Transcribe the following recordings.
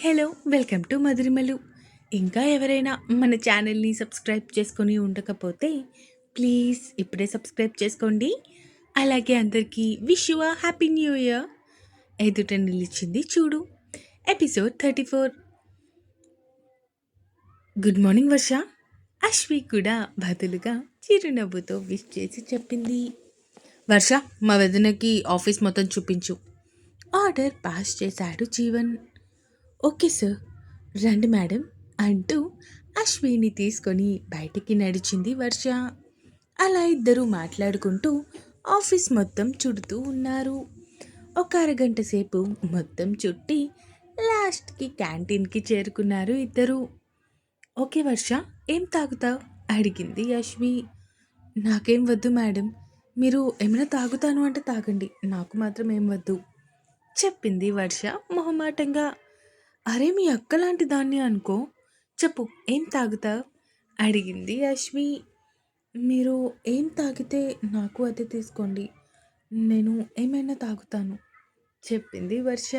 Hello! Welcome to మధురిమలు. ఇంకా ఎవరైనా మన ఛానల్‌ని సబ్స్క్రైబ్ చేసుకొని ఉండకపోతే ప్లీజ్ ఇప్పుడే సబ్స్క్రైబ్ చేసుకోండి. అలాగే అందరికీ wish you a happy new year. ఎదుట నిలిచింది చూడు. ఎపిసోడ్ 34. గుడ్ మార్నింగ్ వర్ష. అశ్వి కూడా బదులుగా చిరునవ్వుతో విష్ చేసి చెప్పింది. వర్ష, మా వదినకి ఆఫీస్ మొత్తం చూపించు. ఆర్డర్ పాస్ చేశాడు జీవన్. ఓకే సార్, రండి మేడం అంటూ అశ్విని తీసుకొని బయటికి నడిచింది వర్ష. అలా ఇద్దరూ మాట్లాడుకుంటూ ఆఫీస్ మొత్తం చుడుతూ ఉన్నారు. ఒక అరగంట సేపు మొత్తం చుట్టి లాస్ట్కి క్యాంటీన్కి చేరుకున్నారు ఇద్దరు. ఓకే వర్ష, ఏం తాగుతావు అడిగింది అశ్వి. నాకేం వద్దు మేడం, మీరు ఏమైనా తాగుతాను అంటే తాగండి, నాకు మాత్రం ఏం వద్దు చెప్పింది వర్ష మొహమాటంగా. అరే మీ అక్కలాంటి దాన్ని అనుకో, చెప్పు ఏం తాగుతావు అడిగింది అశ్వి. మీరు ఏం తాగితే నాకు అదే తీసుకోండి, నేను ఏమైనా తాగుతాను చెప్పింది వర్ష.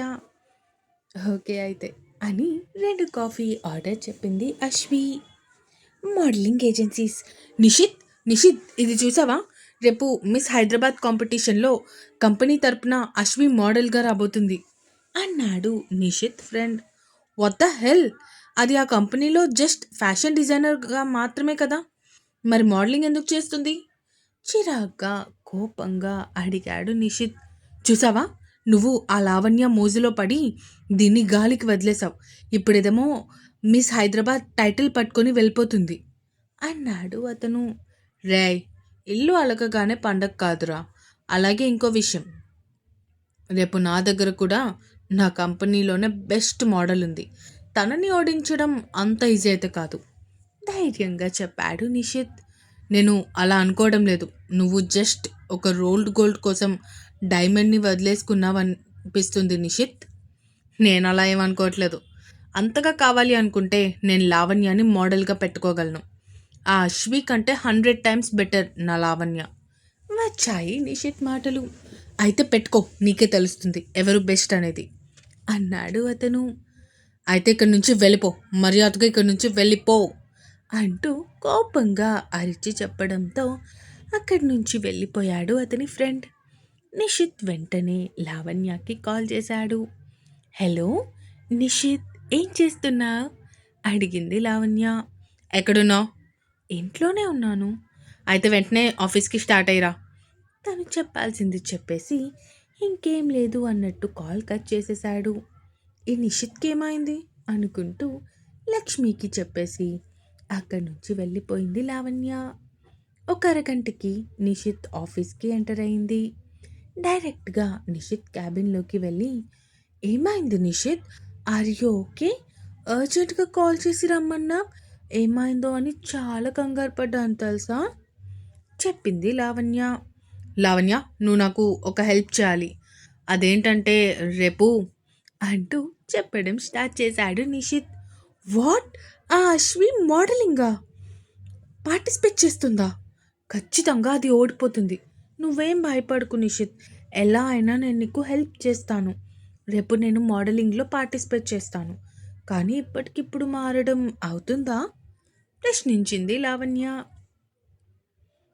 ఓకే అయితే అని 2 కాఫీ ఆర్డర్ చెప్పింది అశ్వి. Modelling agencies. నిషిత్ నిషిత్ ఇది చూసావా, రేపు మిస్ హైదరాబాద్ కాంపిటీషన్లో కంపెనీ తరపున అశ్వి మోడల్గా రాబోతుంది అన్నాడు Nishith friend. What the hell, అది ఆ కంపెనీలో జస్ట్ ఫ్యాషన్ డిజైనర్గా మాత్రమే కదా, మరి మోడలింగ్ ఎందుకు చేస్తుంది చిరాగ్గా కోపంగా అడిగాడు నిషిత్. చూసావా, నువ్వు ఆ లావణ్య మోజులో పడి దీన్ని గాలికి వదిలేసావు, ఇప్పుడేదేమో మిస్ హైదరాబాద్ టైటిల్ పట్టుకొని వెళ్ళిపోతుంది అన్నాడు అతను. రేయ్, ఇల్లు అలకగానే పండగ కాదురా. అలాగే ఇంకో విషయం, రేపు నా దగ్గర కూడా నా కంపెనీలోనే బెస్ట్ మోడల్ ఉంది, తనని ఓడించడం అంత ఈజీ అయితే కాదు ధైర్యంగా చెప్పాడు నిషిత్. నేను అలా అనుకోవడం లేదు, నువ్వు జస్ట్ ఒక రోల్డ్ గోల్డ్ కోసం డైమండ్ని వదిలేసుకున్నావనిపిస్తుంది నిషిత్. నేను అలా ఏమనుకోవట్లేదు, అంతగా కావాలి అనుకుంటే నేను లావణ్యాన్ని మోడల్గా పెట్టుకోగలను. ఆ అశ్వి కంటే 100 టైమ్స్ బెటర్ నా లావణ్య. వచ్చాయి నిషిత్ మాటలు. అయితే పెట్టుకో, నీకే తెలుస్తుంది ఎవరు బెస్ట్ అనేది అన్నాడు అతను. అయితే ఇక్కడి నుంచి వెళ్ళిపో, మర్యాదగా ఇక్కడి నుంచి వెళ్ళిపో అంటూ కోపంగా అరిచి చెప్పడంతో అక్కడి నుంచి వెళ్ళిపోయాడు అతని ఫ్రెండ్. నిషిత్ వెంటనే లావణ్యకి కాల్ చేశాడు. హలో నిషిత్, ఏం చేస్తున్నావు అడిగింది లావణ్య. ఎక్కడున్నావు? ఇంట్లోనే ఉన్నాను. అయితే వెంటనే ఆఫీస్కి స్టార్ట్ అయ్యిరా. తను చెప్పాల్సింది చెప్పేసి ఇంకేం లేదు అన్నట్టు కాల్ కట్ చేసేశాడు. ఈ నిషిత్కి ఏమైంది అనుకుంటూ లక్ష్మికి చెప్పేసి అక్కడి నుంచి వెళ్ళిపోయింది లావణ్య. ఒక అరగంటకి నిషిత్ ఆఫీస్కి ఎంటర్ అయింది. డైరెక్ట్గా నిషిత్ క్యాబిన్లోకి వెళ్ళి, ఏమైంది నిషిత్, ఆర్ యూ ఓకే, అర్జెంట్గా కాల్ చేసి రమ్మన్నా, ఏమైందో అని చాలా కంగారు పడ్డాను తెలుసా చెప్పింది లావణ్య. లావణ్య, నువ్వు నాకు ఒక హెల్ప్ చేయాలి. అదేంటంటే రేపు అంటూ చెప్పడం స్టార్ట్ చేశాడు నిషిత్. వాట్, ఆ అశ్వి మోడలింగా పార్టిసిపేట్ చేస్తుందా? ఖచ్చితంగా అది ఓడిపోతుంది. నువ్వేం భయపడకు నిషిత్, ఎలా అయినా నేను నీకు హెల్ప్ చేస్తాను. రేపు నేను మోడలింగ్లో పార్టిసిపేట్ చేస్తాను, కానీ ఇప్పటికిప్పుడు మారడం అవుతుందా ప్రశ్నించింది లావణ్య.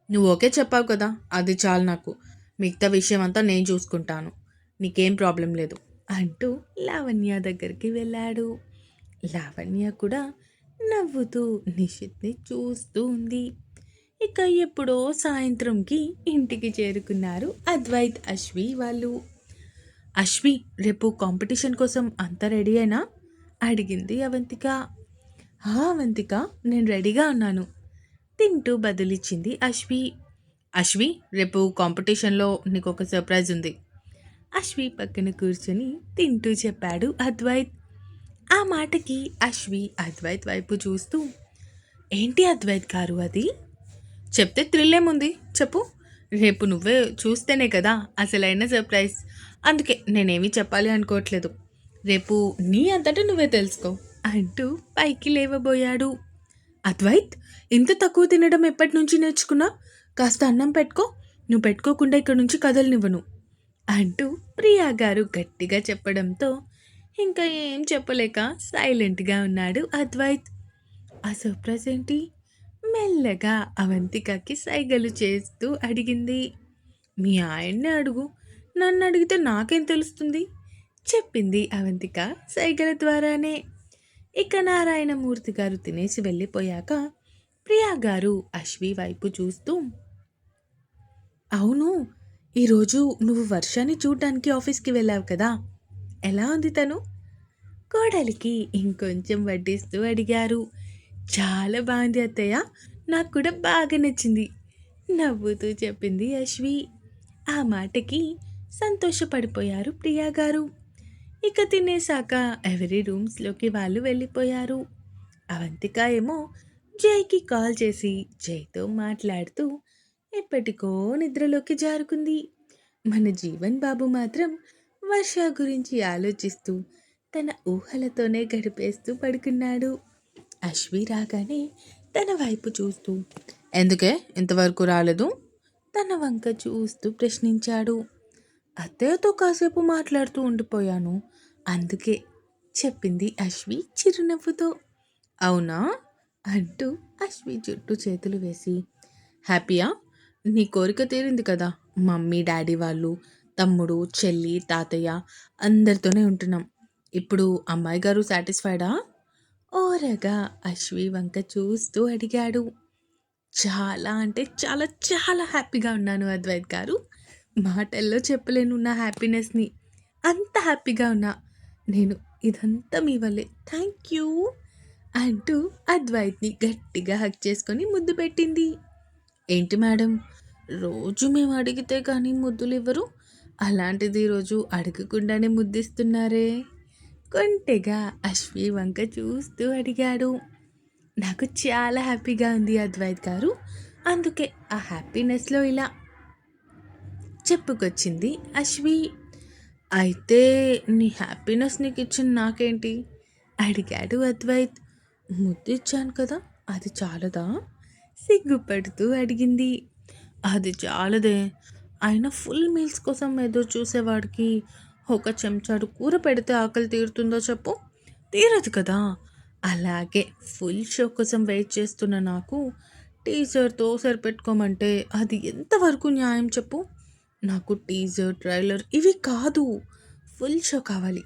నువ్వు ఓకే చెప్పావు కదా, అది చాలు నాకు, మిగతా విషయం అంతా నేను చూసుకుంటాను, నీకేం ప్రాబ్లం లేదు అంటూ లావణ్య దగ్గరికి వెళ్ళాడు. లావణ్య కూడా నవ్వుతూ నిషిత్ని చూస్తూ ఉంది. ఇక ఎప్పుడో సాయంత్రంకి ఇంటికి చేరుకున్నారు అద్వైత్ అశ్వి వాళ్ళు. అశ్వి, రేపు కాంపిటీషన్ కోసం అంతా రెడీ అయినా అడిగింది అవంతిక. అవంతిక, నేను రెడీగా ఉన్నాను తింటూ బదులిచ్చింది అశ్వి. అశ్వి, రేపు కాంపిటీషన్లో నీకు ఒక సర్ప్రైజ్ ఉంది అశ్వి పక్కన కూర్చొని తింటూ చెప్పాడు అద్వైత్. ఆ మాటకి అశ్వి అద్వైత్ వైపు చూస్తూ, ఏంటి అద్వైత్ గారు అది? చెప్తే థ్రిల్ ఏముంది చెప్పు, రేపు నువ్వే చూస్తేనే కదా అసలైన సర్ప్రైజ్, అందుకే నేనేమీ చెప్పాలి అనుకోవట్లేదు, రేపు నీ అంతటా నువ్వే తెలుసుకో అంటూ పైకి లేవబోయాడు. అద్వైత్, ఇంత తక్కువ తినడం ఎప్పటి నుంచి నేర్చుకున్నా? కాస్త అన్నం పెట్టుకో, నువ్వు పెట్టుకోకుండా ఇక్కడ నుంచి కదలనివ్వను అంటూ ప్రియా గారు గట్టిగా చెప్పడంతో ఇంకా ఏం చెప్పలేక సైలెంట్‌గా ఉన్నాడు అద్వైత్. ఆ సర్ప్రైజ్ ఏంటి? మెల్లగా అవంతికకి సైగలు చేస్తూ అడిగింది. మీ ఆయన్నే అడుగు. నన్నడిగితే నాకేం తెలుస్తుంది? చెప్పింది అవంతిక సైగల ద్వారానే. ఇక నారాయణమూర్తి గారు తినేసి వెళ్ళిపోయాక ప్రియా గారు అశ్వి వైపు చూస్తూ, అవును, ఈరోజు నువ్వు వర్షాన్ని చూడ్డానికి ఆఫీస్‌కి వెళ్ళావు కదా! ఎలా ఉంది తను? కోడలికి ఇంకొంచెం వడ్డిస్తూ అడిగారు. చాలా బాగుంది అత్తయ్య. నాకు కూడా బాగా నచ్చింది. నవ్వుతూ చెప్పింది అశ్వి. ఆ మాటకి సంతోషపడిపోయారు ప్రియా గారు. ఇక తినేసాక ఎవరి రూమ్స్‌లోకి వాళ్ళు వెళ్ళిపోయారు. అవంతిక ఏమో జైకి కాల్ చేసి జైతో మాట్లాడుతూ ఎప్పటికో నిద్రలోకి జారుకుంది. మన జీవన్ బాబు మాత్రం వర్ష గురించి ఆలోచిస్తూ తన ఊహలతోనే గడిపేస్తూ పడుకున్నాడు. అశ్వి రాగానే తన వైపు చూస్తూ, ఎందుకే ఇంతవరకు రాలేదు? తన వంక చూస్తూ ప్రశ్నించాడు. అత్తయ్యతో కాసేపు మాట్లాడుతూ ఉండిపోయాను, అందుకే, చెప్పింది అశ్వి చిరునవ్వుతో. అవునా? అంటూ అశ్వి చుట్టూ చేతులు వేసి, హ్యాపీయా? నీ కోరిక తీరింది కదా. మమ్మీ డాడీ వాళ్ళు, తమ్ముడు చెల్లి తాతయ్య అందరితోనే ఉంటున్నాం. ఇప్పుడు అమ్మాయి గారు సాటిస్ఫైడా? ఓరగా అశ్వి వంక చూస్తూ అడిగాడు. చాలా అంటే చాలా చాలా హ్యాపీగా ఉన్నాను అద్వైత్ గారు. మాటల్లో చెప్పలేను నా హ్యాపీనెస్‌ని. అంత హ్యాపీగా ఉన్నా. నేను ఇదంతా మీ వల్లే. థ్యాంక్ యూ అంటూ అద్వైత్‌ని గట్టిగా హగ్ చేసుకొని ముద్దు పెట్టింది. ఏంటి మేడం, రోజు మేము అడిగితే కానీ ముద్దులివ్వరు. అలాంటిది ఈరోజు అడగకుండానే ముద్దిస్తున్నారే? కొంటెగా అశ్వి వంక చూస్తూ అడిగాడు. నాకు చాలా హ్యాపీగా ఉంది అద్వైత్ గారు. అందుకే ఆ హ్యాపీనెస్‌లో ఇలా చెప్పుకొచ్చింది అశ్వి. అయితే నీ హ్యాపీనెస్ నీకిచ్చిన నాకేంటి? అడిగాడు అద్వైత్. ముద్దిచ్చాను కదా! అది చాలదా? సిగ్గుపడుతూ అడిగింది. అది చాలదే. అయినా ఫుల్ మీల్స్ కోసం ఎదురు చూసేవాడికి ఒక చెంచాడు కూర పెడితే ఆకలి తీరుతుందో చెప్పు? తీరదు కదా! అలాగే ఫుల్ షో కోసం వెయిట్ చేస్తున్న నాకు టీజర్‌తో సరిపెట్టుకోమంటే అది ఎంతవరకు న్యాయం చెప్పు? నాకు టీజర్, ట్రైలర్ ఇవి కాదు. ఫుల్ షో కావాలి.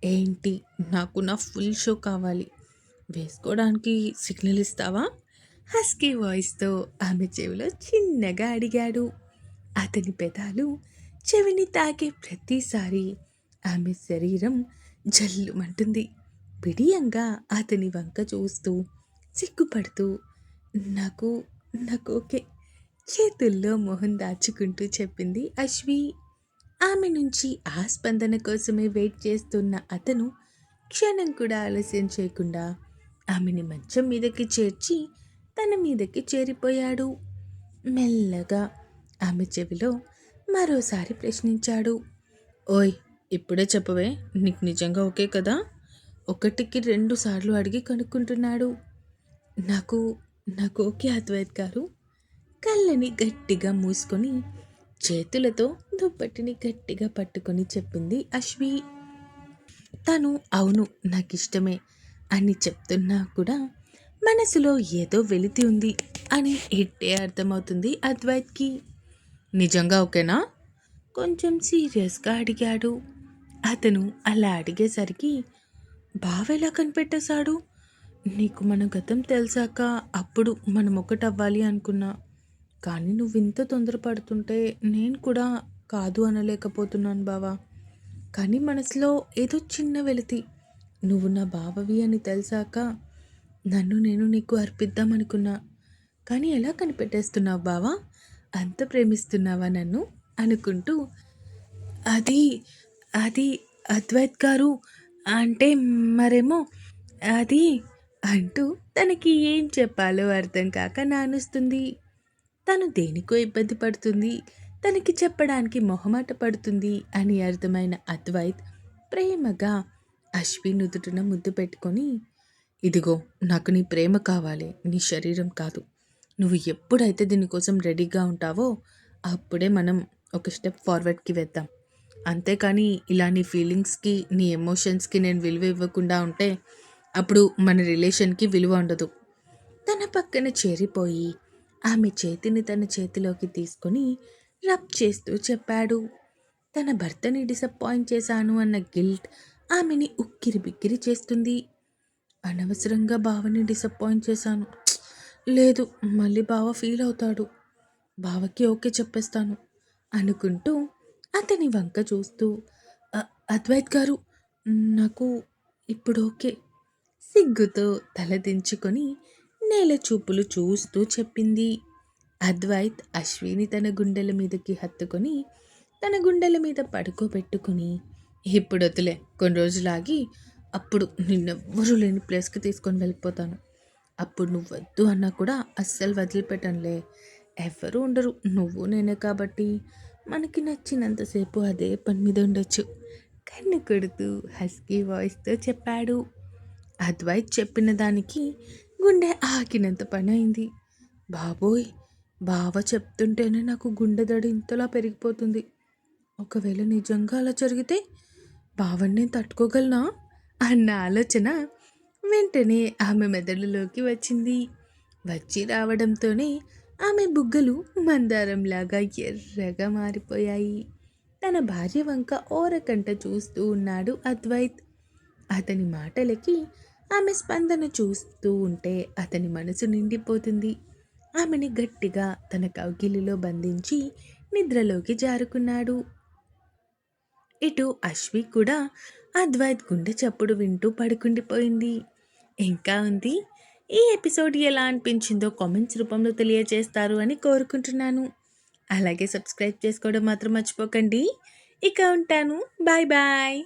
ఏంటి? నాకు నా ఫుల్ షో కావాలి. వేసుకోవడానికి సిగ్నల్ ఇస్తావా? హస్కీ వాయిస్‌తో ఆమె చెవిలో చిన్నగా అడిగాడు. అతని పెదాలు చెవిని తాకే ప్రతిసారి ఆమె శరీరం జల్లుమంటుంది. బిడియంగా అతని వంక చూస్తూ సిగ్గుపడుతూ, నాకు నాకు ఓకే, చేతుల్లో మొహం దాచుకుంటూ చెప్పింది అశ్వి. ఆమె నుంచి ఆ స్పందన కోసమే వెయిట్ చేస్తున్న అతను క్షణం కూడా ఆలస్యం చేయకుండా ఆమెని మంచం మీదకి చేర్చి తన మీదకి చేరిపోయాడు. మెల్లగా ఆమె చెవిలో మరోసారి ప్రశ్నించాడు. ఓయ్, ఇప్పుడే చెప్పవే, నీకు నిజంగా ఓకే కదా? ఒకటికి 2 సార్లు అడిగి కనుక్కుంటున్నాడు. నాకు నాకు ఓకే అద్వైత్ గారు. కళ్ళని గట్టిగా మూసుకొని చేతులతో దుప్పటిని గట్టిగా పట్టుకొని చెప్పింది అశ్వి. తను అవును నాకిష్టమే అని చెప్తున్నా కూడా మనసులో ఏదో వెలితి ఉంది అని ఇట్టే అర్థమవుతుంది అద్వైత్కి. నిజంగా ఓకేనా? కొంచెం సీరియస్గా అడిగాడు. అతను అలా అడిగేసరికి బావెలా కనిపెట్టేశాడు? నీకు మన గతం తెలిసాక అప్పుడు మనం ఒకటవ్వాలి అనుకున్నా. కానీ నువ్వింత తొందరపడుతుంటే నేను కూడా కాదు అనలేకపోతున్నాను బావా. కానీ మనసులో ఏదో చిన్న వెలితి. నువ్వు నా బావవి అని తెలిసాక నన్ను నేను నీకు అర్పిద్దామనుకున్నా. కానీ ఎలా కనిపెట్టేస్తున్నావు బావా? అంత ప్రేమిస్తున్నావా నన్ను? అనుకుంటూ, అది అది అద్వైత్ గారు, అంటే మరేమో అది అంటూ తనకి ఏం చెప్పాలో అర్థం కాక నానుస్తుంది. తను దేనికో ఇబ్బంది పడుతుంది, తనకి చెప్పడానికి మొహమాట పడుతుంది అని అర్థమైన అద్వైత్ ప్రేమగా అశ్వి నుదుటిన ముద్దు పెట్టుకొని, ఇదిగో, నాకు నీ ప్రేమ కావాలి, నీ శరీరం కాదు. నువ్వు ఎప్పుడైతే దీనికోసం రెడీగా ఉంటావో అప్పుడే మనం ఒక స్టెప్ ఫార్వర్డ్కి వేద్దాం. అంతేకాని ఇలా నీ ఫీలింగ్స్‌కి, నీ ఎమోషన్స్‌కి నేను విలువ ఇవ్వకుండా ఉంటే, అప్పుడు మన రిలేషన్‌కి విలువ ఉండదు. తన పక్కన చేరిపోయి, ఆమె చేతిని తన చేతిలోకి తీసుకొని రబ్ చేస్తూ చెప్పాడు. తన భర్తని డిసప్పాయింట్ చేశాను అన్న గిల్ట్ ఆమెని ఉక్కిరిబిక్కిరి చేస్తుంది. అనవసరంగా బావని డిసప్పాయింట్ చేశాను. లేదు, మళ్ళీ బావ ఫీల్ అవుతాడు. బావకి ఓకే చెప్పేస్తాను అనుకుంటూ అతని వంక చూస్తూ అద్వైత్ గారు, నాకు ఇప్పుడు ఓకే సిగ్గుతో తలదించుకొని నేల చూపులు చూస్తూ చెప్పింది. అద్వైత్ అశ్విని తన గుండెల మీదకి హత్తుకొని తన గుండెల మీద పడుకోబెట్టుకుని, ఇప్పుడొద్దులే, కొన్ని రోజులాగి అప్పుడు నిన్నెవ్వరూ లేని ప్లేస్‌కి తీసుకొని వెళ్ళిపోతాను. అప్పుడు నువ్వొద్దు అన్నా కూడా అస్సలు వదిలిపెట్టనులే. ఎవ్వరూ ఉండరు. నువ్వు నేనే కాబట్టి మనకి నచ్చినంత సేపు అదే పని మీద ఉండొచ్చు. కన్ను కొడుతూ హస్కీ వాయిస్‌తో చెప్పాడు. అద్వైత్ చెప్పిన దానికి గుండె ఆగినంత పనయింది. బాబోయ్! బావ చెప్తుంటేనే నాకు గుండె దడ ఇంతలా పెరిగిపోతుంది. ఒకవేళ నిజంగా అలా జరిగితే బావని నేను తట్టుకోగలనా అన్న ఆలోచన వెంటనే ఆమె మెదడులోకి వచ్చింది. వచ్చి రావడంతోనే ఆమె బుగ్గలు మందారంలాగా ఎర్రగా మారిపోయాయి. తన భార్య వంక ఓరకంట చూస్తూ ఉన్నాడు అద్వైత్. అతని మాటలకి ఆమె స్పందన చూస్తూ ఉంటే అతని మనసు నిండిపోతుంది. ఆమెని గట్టిగా తన కౌగిలిలో బంధించి నిద్రలోకి జారుకున్నాడు. ఇటు అశ్వి కూడా అద్వైత్ గుండె చప్పుడు వింటూ పడుకుండిపోయింది. ఇంకా ఉంది. ఈ ఎపిసోడ్ ఎలా అనిపించిందో కామెంట్స్ రూపంలో తెలియజేస్తారు అని కోరుకుంటున్నాను. అలాగే సబ్స్క్రైబ్ చేసుకోవడం మాత్రం మర్చిపోకండి. ఇక ఉంటాను. Bye bye.